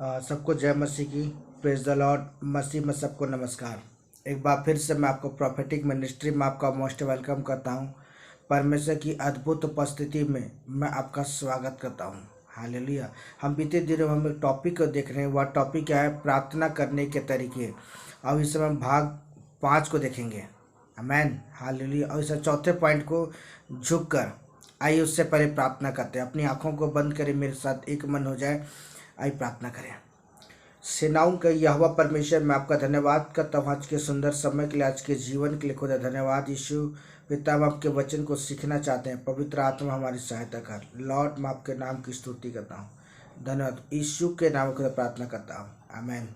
सबको जय मसीह की। Praise the Lord. मसीह में सबको नमस्कार। एक बार फिर से मैं आपको प्रोफेटिक मिनिस्ट्री में आपका मोस्ट वेलकम करता हूं। परमेश्वर की अद्भुत उपस्थिति में मैं आपका स्वागत करता हूं। हालेलुया। हम बीते दिनों हम एक टॉपिक को देख रहे हैं। वह टॉपिक क्या है? प्रार्थना करने के तरीके। अब इस समय हम भाग 5 को देखेंगे। आमेन। हालेलुया। और इस चौथे पॉइंट को झुक कर आइए उससे पहले प्रार्थना करते हैं। अपनी आंखों को बंद करें, मेरे साथ एक मन हो जाए। आइए प्रार्थना करें। सेनाओं का यहोवा परमेश्वर, मैं आपका धन्यवाद करता हूँ आज के सुंदर समय के लिए, आज के जीवन के लिए। खुदा धन्यवाद यीशु पिता, हम आपके वचन को सीखना चाहते हैं। पवित्र आत्मा हमारी सहायता कर। लॉर्ड, मैं आपके नाम की स्तुति करता हूँ। धन्यवाद यीशु के नाम को प्रार्थना करता हूँ। आमेन।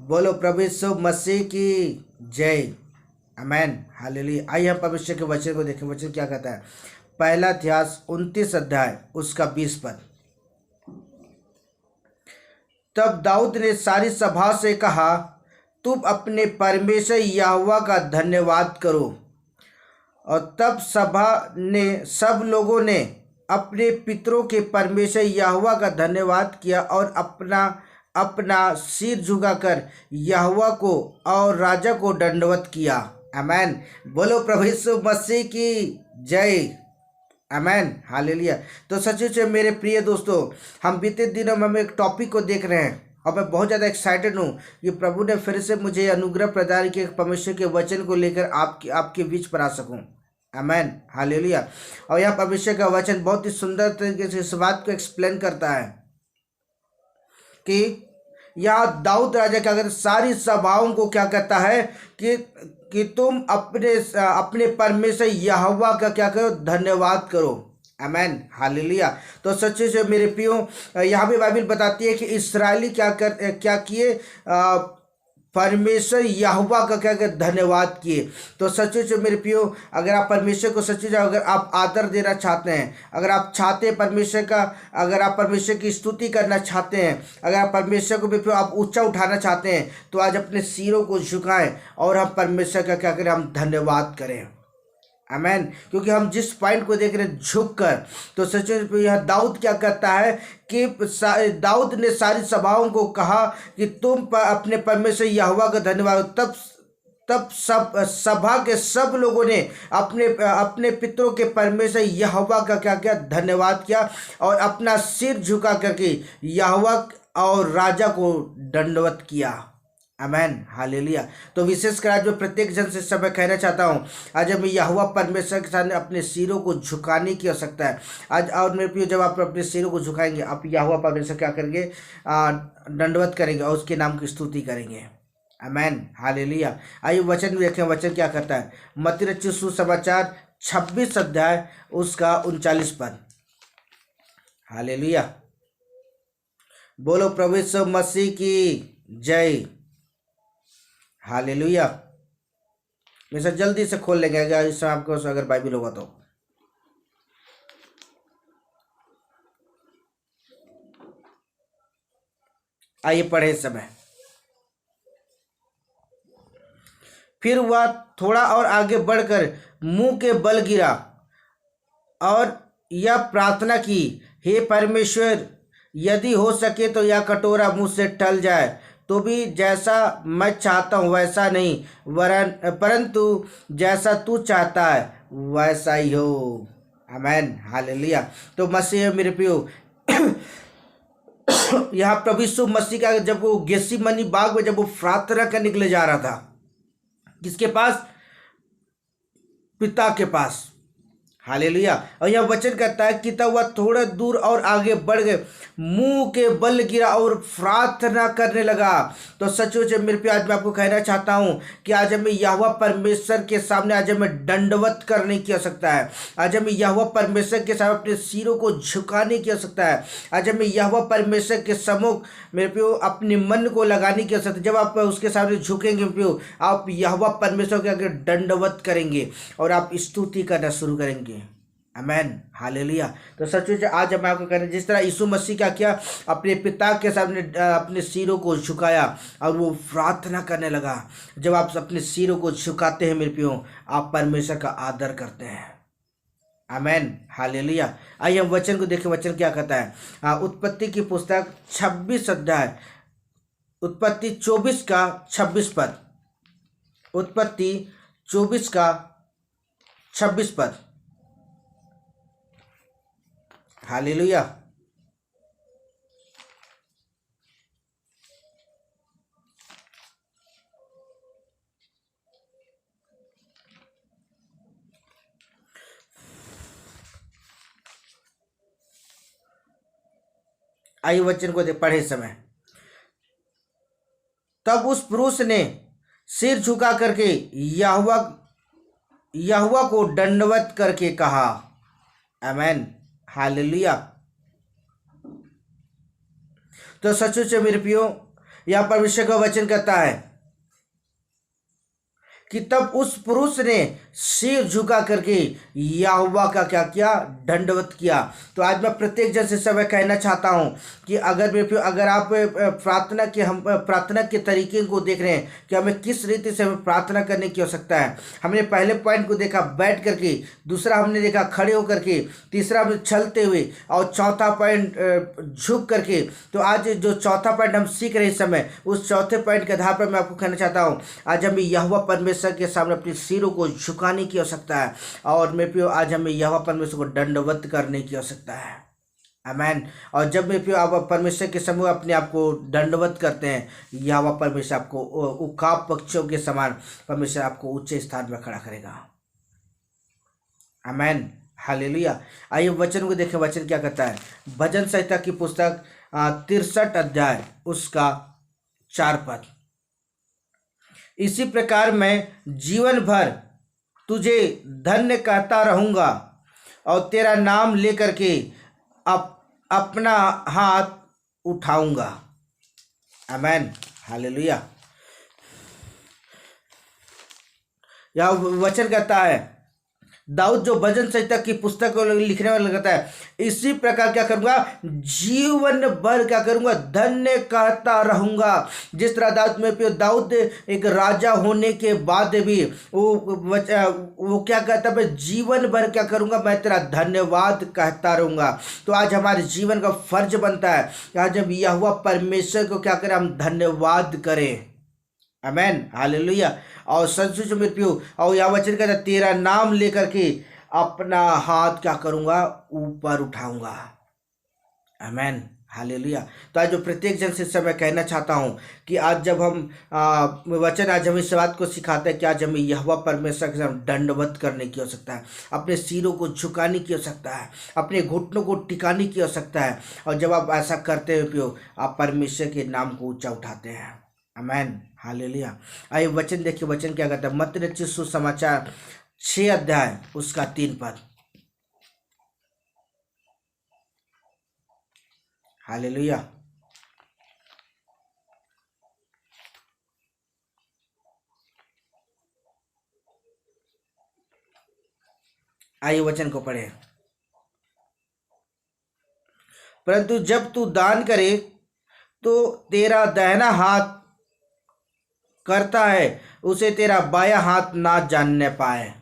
बोलो प्रभु यीशु मसीह की जय। आमेन। हालेलुया। आइए हम परमेश्वर के वचन को देखें। वचन क्या कहता है? पहला इतिहास 29 अध्याय उसका 20 पद। तब दाऊद ने सारी सभा से कहा, तुम अपने परमेश्वर यहोवा का धन्यवाद करो। और तब सभा ने सब लोगों ने अपने पितरों के परमेश्वर यहोवा का धन्यवाद किया और अपना अपना सिर झुकाकर यहोवा को और राजा को दंडवत किया। आमेन। बोलो प्रभु यीशु मसीह की जय। आमेन। हालेलुया। तो सच में मेरे प्रिय दोस्तों, हम बीते दिनों में हम एक टॉपिक को देख रहे हैं और मैं बहुत ज़्यादा एक्साइटेड हूँ कि प्रभु ने फिर से मुझे अनुग्रह प्रदान किया परमेश्वर के वचन को लेकर आपके बीच पर आ सकूँ। आमेन। हालेलुया। और यह परमेश्वर का वचन बहुत ही सुंदर तरीके से इस बात को एक्सप्लेन करता है कि यहाँ दाऊद राजा क्या कहता है, सारी सभाओं को क्या कहता है कि तुम अपने परमेश्वर यहोवा का क्या करो? धन्यवाद करो। आमेन। हालेलुया। तो सच्चे से मेरे प्रियो, यहाँ भी बाइबल बताती है कि इस्राएली क्या किए? परमेश्वर यहोवा का क्या कर धन्यवाद किए। तो सच्चे से मेरे प्रियो, अगर आप परमेश्वर को सच्चे अगर आप आदर देना चाहते हैं, अगर आप चाहते हैं परमेश्वर का, अगर आप परमेश्वर की स्तुति करना चाहते हैं, अगर आप परमेश्वर को भी आप ऊंचा उठाना चाहते हैं, तो आज अपने सिरों को झुकाएं और हम परमेश्वर का क्या करें? हम धन्यवाद करें। आमेन। क्योंकि हम जिस पॉइंट को देख रहे हैं झुक कर, तो सच में यह दाऊद क्या करता है कि दाऊद ने सारी सभाओं को कहा कि तुम अपने परमेश्वर यहोवा का धन्यवाद। तब सब सभा के सब लोगों ने अपने अपने पितरों के परमेश्वर यहोवा का क्या किया? धन्यवाद किया और अपना सिर झुका करके यहोवा और राजा को दंडवत किया। आमेन। हालेलुया। तो विशेषकर आज मैं प्रत्येक जन से समय कहना चाहता हूँ, आज हमें यहोवा परमेश्वर के सामने अपने सिरों को झुकाने की आवश्यकता है आज। और मेरे प्रिय, जब आप अपने सिरों को झुकाएंगे, आप यहोवा परमेश्वर क्या करेंगे? दंडवत करेंगे और उसके नाम की स्तुति करेंगे। आमेन। हालेलुया। आइए वचन भी देखें। वचन क्या करता है? मत्ती रचित सुसमाचार 26 अध्याय उसका 39 पद। हालेलुया। बोलो प्रभु यीशु मसीह की जय। हालेलुया। वैसे जल्दी से खोल लेंगे अगर इस समय आपको अगर बाइबल होगा तो। आइए पढ़े इस समय। फिर वह थोड़ा और आगे बढ़कर मुंह के बल गिरा और यह प्रार्थना की, हे परमेश्वर, यदि हो सके तो यह कटोरा मुझ से टल जाए, तो भी जैसा मैं चाहता हूँ वैसा नहीं, परंतु जैसा तू चाहता है वैसा ही हो। आमेन। हालेलुया। तो मसीह मेरे प्रियो, यहाँ प्रभु यीशु मसीह का जब वो गेसेमनी बाग में जब वो प्रार्थना करने के लिए जा रहा था, किसके पास? पिता के पास। हालेलुया। और यह वचन कहता है कि तब वह थोड़ा दूर और आगे बढ़ गए, मुंह के बल गिरा और प्रार्थना करने लगा। तो सचमुच मेरे प्यार, आज मैं आपको कहना चाहता हूं कि आज हमें यहोवा परमेश्वर के सामने आज हमें दंडवत करने की आवश्यकता है। आज हमें यहोवा परमेश्वर के सामने अपने सिरों को झुकाने की आवश्यकता है। आज हमें यहोवा परमेश्वर के सम्मुख मेरे प्यो अपने मन को लगाने की आवश्यकता है। जब आप उसके सामने झुकेंगे प्यो, आप यहोवा परमेश्वर के आगे दंडवत करेंगे और आप स्तुति करना शुरू करेंगे। आमेन। हालेलुया। तो सचमुच आज हम आपको कह रहे हैं, जिस तरह यीशु मसीह का किया, अपने पिता के सामने अपने सिरों को झुकाया और वो प्रार्थना करने लगा। जब आप अपने सिरों को झुकाते हैं मेरे प्रियो, आप परमेश्वर का आदर करते हैं। आमेन, हालेलुया। आइए हम वचन को देखें, वचन क्या कहता है। उत्पत्ति की पुस्तक 26 अध्याय, उत्पत्ति 24 का 26 पद, उत्पत्ति 24 का 26 पद। हालेलुया। आइए वचन को पढ़े समय, तब उस पुरुष ने सिर झुका करके यहोवा यहोवा को दंडवत करके कहा। आमेन, हालेलुया। तो सचमुच मेरे प्रियो, यहाँ परमेश्वर का वचन कहता है कि तब उस पुरुष ने सिर झुका करके यहोवा का क्या किया, दंडवत किया। तो आज मैं प्रत्येक जन से समय कहना चाहता हूं कि अगर आप प्रार्थना के तरीके को देख रहे हैं कि हमें किस रीति से हमें प्रार्थना करने की आवश्यकता है। हमने पहले पॉइंट को देखा बैठ करके, दूसरा हमने देखा खड़े होकर के, तीसरा हमने चलते हुए, और चौथा पॉइंट झुक करके। तो आज जो चौथा पॉइंट हम सीख रहे इस समय, उस चौथे पॉइंट के आधार पर मैं आपको कहना चाहता हूँ, आज हमें यहोवा परमेश्वर के सामने अपने सिरों को झुकाने की आवश्यकता है। और मेरे प्रियो, आज हमें यहोवा परमेश्वर को दंडवत करने की आवश्यकता है। आमेन। और जब मेरे प्रियो आप परमेश्वर के समूह अपने आप को दंडवत करते हैं, यहोवा परमेश्वर आपको उकाब पक्षियों के समान परमेश्वर आपको ऊंचे स्थान पर खड़ा करेगा। आमेन, हालेलुया। आइए वचन को देखें, वचन क्या कहता है। भजन संहिता की पुस्तक 63 अध्याय उसका 4 पद। इसी प्रकार मैं जीवन भर तुझे धन्य कहता रहूंगा और तेरा नाम लेकर के अपना हाथ उठाऊंगा। आमेन, हालेलुया। यह वचन कहता है, दाऊद जो भजन संहिता की पुस्तक को लिखने वाला कहता है, इसी प्रकार क्या करूंगा, जीवन भर क्या करूंगा, धन्य कहता रहूंगा। जिस तरह दाऊद एक राजा होने के बाद भी वो क्या कहता है, मैं जीवन भर क्या करूंगा, मैं तेरा धन्यवाद कहता रहूंगा। तो आज हमारे जीवन का फर्ज बनता है कि आज हम यहोवा परमेश्वर को क्या करें, हम धन्यवाद करें। आमेन, हालेलुया। और सचमुच में प्रियो, और यह वचन कहता है, तेरा नाम लेकर के अपना हाथ क्या करूंगा, ऊपर उठाऊंगा। आमेन, हालेलुया। तो आज जो प्रत्येक जन से मैं कहना चाहता हूं कि आज जब हम वचन आज हमें इस बात को सिखाता है कि आज हमें यहोवा परमेश्वर के सामने दंडवत करने की आवश्यकता है, अपने सिरों को झुकाने की आवश्यकता है, अपने घुटनों को टिकाने की आवश्यकता है। और जब आप ऐसा करते हो प्रियो, आप परमेश्वर के नाम को ऊंचा उठाते हैं। आमेन, हालेलुया। आइए वचन देखिए, वचन क्या कहता है। मत्ती रचित सुसमाचार 6 अध्याय उसका 3 पद। हालेलुया। आइए वचन को पढ़े। परंतु जब तू दान करे तो तेरा दाहिना हाथ करता है उसे तेरा बायां हाथ ना जानने पाए।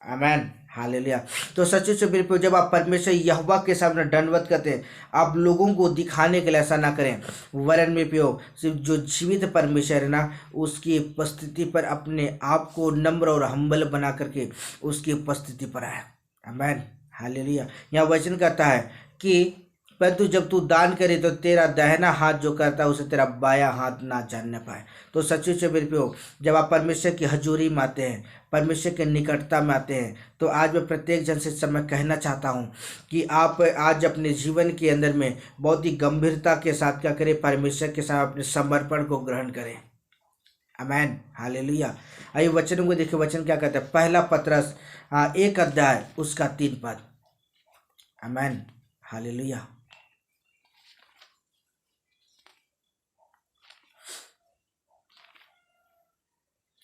आमेन, हालेलुया। तो सच्चे से बिल्कुल, जब आप परमेश्वर यहोवा के सामने दंडवत करते हैं, आप लोगों को दिखाने के लिए ऐसा ना करें, वरन में पियो सिर्फ जो जीवित परमेश्वर है ना, उसकी उपस्थिति पर अपने आप को नम्र और हम्बल बना करके उसकी उपस्थिति पर आए। आमेन, हालेलुया। यहाँ वचन कहता है कि परंतु जब तू दान करे तो तेरा दाहिना हाथ जो करता है उसे तेरा बायां हाथ ना जानने पाए। तो सच्चे से मेरे प्रियो, जब आप परमेश्वर की हजूरी में आते हैं, परमेश्वर के निकटता में आते हैं, तो आज मैं प्रत्येक जन से समय कहना चाहता हूं कि आप आज अपने जीवन के अंदर में बहुत ही गंभीरता के साथ क्या करें, परमेश्वर के साथ अपने समर्पण को ग्रहण करें। आमेन, हालेलुया। आइए वचन को देखिए, वचन क्या कहता है। पहला पतरस 1 अध्याय उसका 3 पद। आमेन, हालेलुया।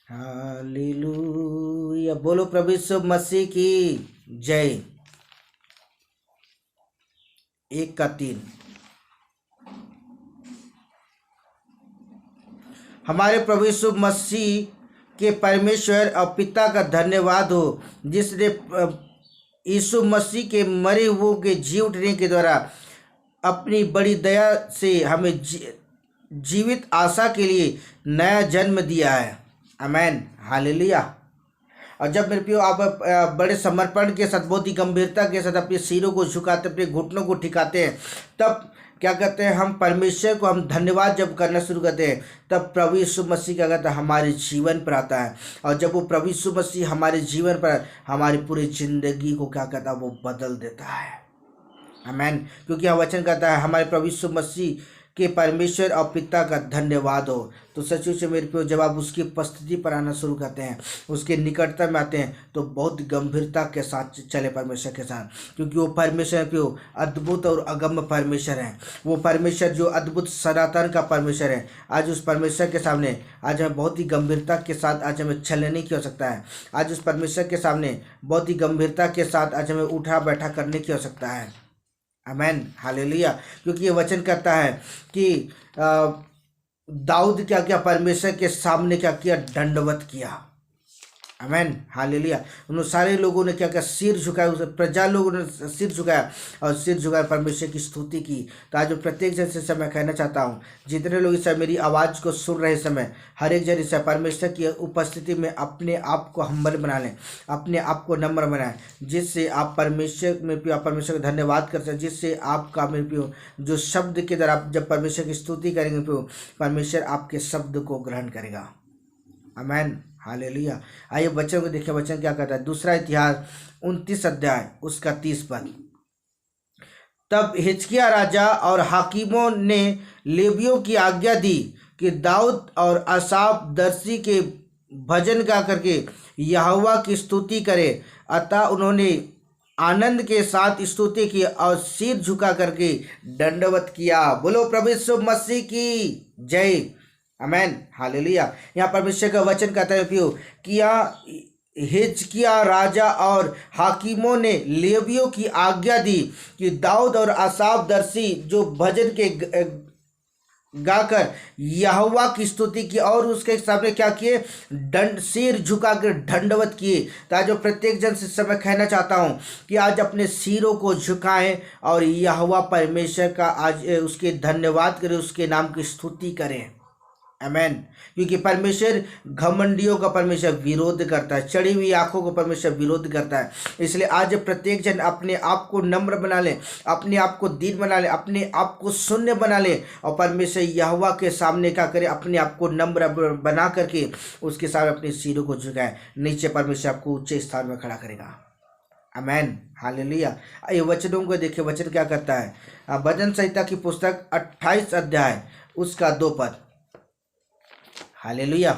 हालेलुया। बोलो प्रभु यीशु मसीह की जय। 1 का 3। हमारे प्रभु यीशु मसीह के परमेश्वर और पिता का धन्यवाद हो, जिसने यीशु मसीह के मरे हुओं के जी उठने के द्वारा अपनी बड़ी दया से हमें जीवित आशा के लिए नया जन्म दिया है। आमेन, हालेलुया। और जब मेरे प्रियो आप बड़े समर्पण के साथ, बहुत ही गंभीरता के साथ अपने सिरों को झुकाते, अपने घुटनों को ठिकाते हैं, तब क्या कहते हैं, हम परमेश्वर को हम धन्यवाद जब करना शुरू करते हैं, तब प्रभु यीशु मसीह क्या कहता है, हमारे जीवन पर आता है। और जब वो प्रभु यीशु मसीह हमारे जीवन पर, हमारी पूरी जिंदगी को क्या कहता है, वो बदल देता है। आमेन। क्योंकि यह वचन कहता है, हमारे प्रभु यीशु मसीह के परमेश्वर और पिता का धन्यवाद हो। तो सचमुच मेरे प्रियो, जब आप उसकी उपस्थिति पर आना शुरू करते हैं, उसके निकटता में आते हैं, तो बहुत गंभीरता के साथ चले परमेश्वर के साथ, क्योंकि वो परमेश्वर प्रियो अद्भुत और अगम्य परमेश्वर है। वो परमेश्वर जो अद्भुत सनातन का परमेश्वर है। आज उस परमेश्वर के सामने आज हमें बहुत ही गंभीरता के साथ आज हमें चलने की आवश्यकता है। आज उस परमेश्वर के सामने बहुत ही गंभीरता के साथ आज हमें उठा बैठा करने की आवश्यकता है। आमेन, हालेलुया। क्योंकि ये वचन कहता है कि दाऊद क्या किया, परमेश्वर के सामने क्या किया, दंडवत किया। आमेन, हालेलुया। उन सारे लोगों ने क्या किया, सिर झुकाया, उस प्रजा लोगों ने सिर झुकाया और सिर झुकाया परमेश्वर की स्तुति की। तो आज प्रत्येक जन से मैं कहना चाहता हूँ, जितने लोग इस समय मेरी आवाज़ को सुन रहे समय, हर एक जन इस परमेश्वर की उपस्थिति में अपने आप को हम्बल बना लें, अपने आप को नम्र बनाएं, जिससे आप परमेश्वर में प्रियो, आप परमेश्वर का धन्यवाद कर सकें, जिससे आपका मेरे प्रियो जो शब्द के द्वारा आप जब परमेश्वर की स्तुति करेंगे प्रियो, परमेश्वर आपके शब्द को ग्रहण करेगा। आमेन, हालेलुया। आइए वचन को देखिए, वचन क्या कहता है। दूसरा इतिहास 29 अध्याय उसका 30 पद। तब हिजकिय्याह राजा और हाकिमों ने लेवियों की आज्ञा दी कि दाऊद और आसाफ दर्शी के भजन गा करके यहोवा की स्तुति करे। अतः उन्होंने आनंद के साथ स्तुति की और सिर झुका करके दंडवत किया। बोलो प्रभु यीशु मसीह की जय। आमेन, हालेलुया। यहाँ परमेश्वर का वचन कहता है प्रियो कि यहाँ हिजकिय्याह राजा और हाकिमों ने लेवियों की आज्ञा दी कि दाऊद और आसाफ दर्शी जो भजन के गाकर यहोवा की स्तुति की और उसके सामने क्या किए, सिर झुकाकर दंडवत किए। तो आज प्रत्येक जन से समय कहना चाहता हूँ कि आज अपने सिरों को झुकाएं और यहोवा परमेश्वर का आज उसके धन्यवाद करें, उसके नाम की स्तुति करें। आमेन। क्योंकि परमेश्वर घमंडियों का परमेश्वर विरोध करता है, चढ़ी हुई आंखों को परमेश्वर विरोध करता है। इसलिए आज प्रत्येक जन अपने आप को नम्र बना ले, अपने आप को दीन बना ले, अपने आप को शून्य बना ले और परमेश्वर यहोवा के सामने क्या करे, अपने आप को नम्र बना करके उसके सामने अपने सिरों को झुकाए। नीचे परमेश्वर आपको ऊंचे स्थान में खड़ा करेगा। आमेन, हालेलुया। ये वचनों को देखिए, वचन क्या करता है। भजन संहिता की पुस्तक 28 अध्याय उसका 2 पद। हालेलुया।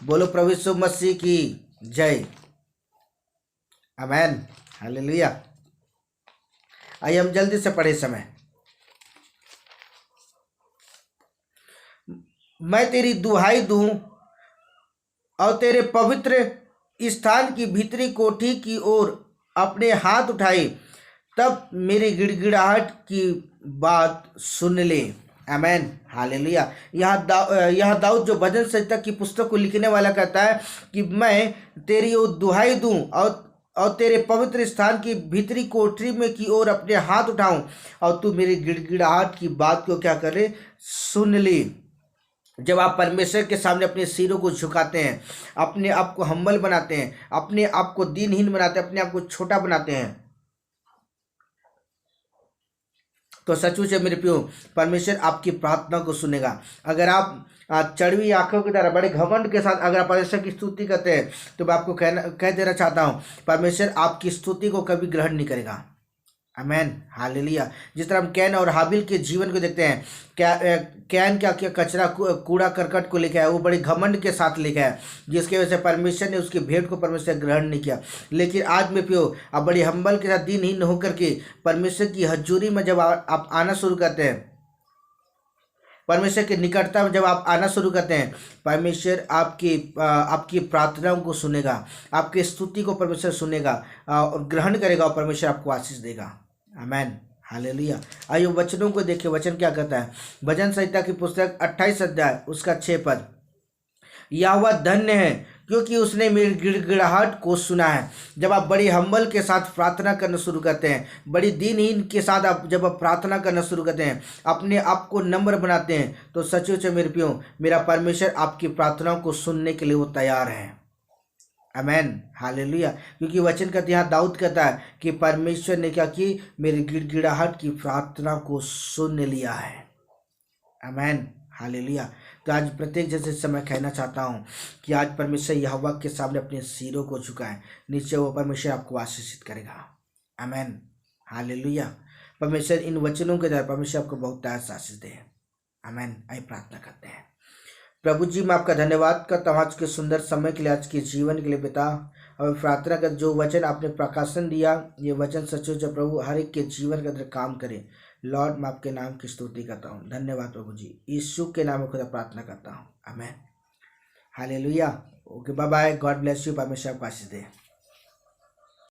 बोलो प्रभु यीशु मसीह की जय। आमेन, हालेलुया। आइए हम जल्दी से पढ़े समय। मैं तेरी दुहाई दूं और तेरे पवित्र स्थान की भीतरी कोठी की ओर अपने हाथ उठाए, तब मेरी गिड़गिड़ाहट की बात सुन ले। आमेन, हालेलुया। यहाँ दाऊद जो भजन संहिता की पुस्तक को लिखने वाला कहता है कि मैं तेरी ओर दुहाई दूं और तेरे पवित्र स्थान की भीतरी कोठरी में की ओर अपने हाथ उठाऊं और तू मेरी गिड़गिड़ाहट की बात को क्या करे, सुन ले। जब आप परमेश्वर के सामने अपने सिरों को झुकाते हैं, अपने आप को हम्बल बनाते हैं, अपने आप को दीनहीन बनाते हैं, अपने आप को छोटा बनाते हैं, तो सचमुच है मेरे प्रियो, परमेश्वर आपकी प्रार्थना को सुनेगा। अगर आप चढ़ी आंखों की तरह बड़े घमंड के साथ अगर आप परमेश्वर की स्तुति करते हैं, तो मैं आपको कह देना चाहता हूँ, परमेश्वर आपकी स्तुति को कभी ग्रहण नहीं करेगा। आमेन, हालेलुया। जिस तरह हम कैन और हाबिल के जीवन को देखते हैं, कैन क्या किया, कचरा कूड़ा करकट को लेकर आया, वो बड़े घमंड के साथ लेकर आया, जिसकी वजह से परमेश्वर ने उसकी भेंट को परमेश्वर ग्रहण नहीं किया। लेकिन आज में प्यो आप बड़ी हम्बल के साथ दीनहीन होकर के परमेश्वर की हजूरी में जब आप आना शुरू करते हैं, परमेश्वर के निकटता में जब आप आना शुरू करते हैं, परमेश्वर आपकी प्रार्थनाओं को सुनेगा, आपकी स्तुति को परमेश्वर सुनेगा और ग्रहण करेगा और परमेश्वर आपको आशीष देगा। आमेन, हालेलुया। आइए वचनों को देखिए, वचन क्या कहता है। भजन संहिता की पुस्तक 28 अध्याय उसका 6 पद। यहोवा धन्य है क्योंकि उसने मेरी गिड़गिड़ाहट को सुना है। जब आप बड़ी हम्बल के साथ प्रार्थना करना शुरू करते हैं, बड़ी दीनहीन के साथ आप जब आप प्रार्थना करना शुरू करते हैं, अपने आप को नम्र बनाते हैं, तो सचमुच मेरे प्रियो, मेरा परमेश्वर आपकी प्रार्थनाओं को सुनने के लिए वो तैयार है। आमेन, हालेलुया। क्योंकि वचन कहते यहाँ दाऊद कहता है कि परमेश्वर ने क्या की, मेरी गिड़गिड़ाहट की प्रार्थना को सुन लिया है। आमेन, हालेलुया। तो आज प्रत्येक जैसे समय कहना चाहता हूँ कि आज परमेश्वर यहोवा के सामने अपने सिरों को झुकाएं, नीचे वो परमेश्वर आपको आशीषित करेगा। आमेन, हालेलुया। परमेश्वर इन वचनों के द्वारा परमेश्वर आपको बहुत आशीष दे। आमेन। आइए प्रार्थना करते हैं। प्रभु जी, मैं आपका धन्यवाद करता हूँ आज के सुंदर समय के लिए, आज के जीवन के लिए पिता। और प्रार्थना कर जो वचन आपने प्रकाशन दिया, ये वचन सचमुच प्रभु हर एक के जीवन के अंदर काम करे। लॉर्ड, मैं आपके नाम की स्तुति करता हूँ। धन्यवाद प्रभु जी, यीशु के नाम में खुदा प्रार्थना करता हूँ। Amen, hallelujah. Okay, bye bye, God bless you, परमेश्वर आपको आशीष दे।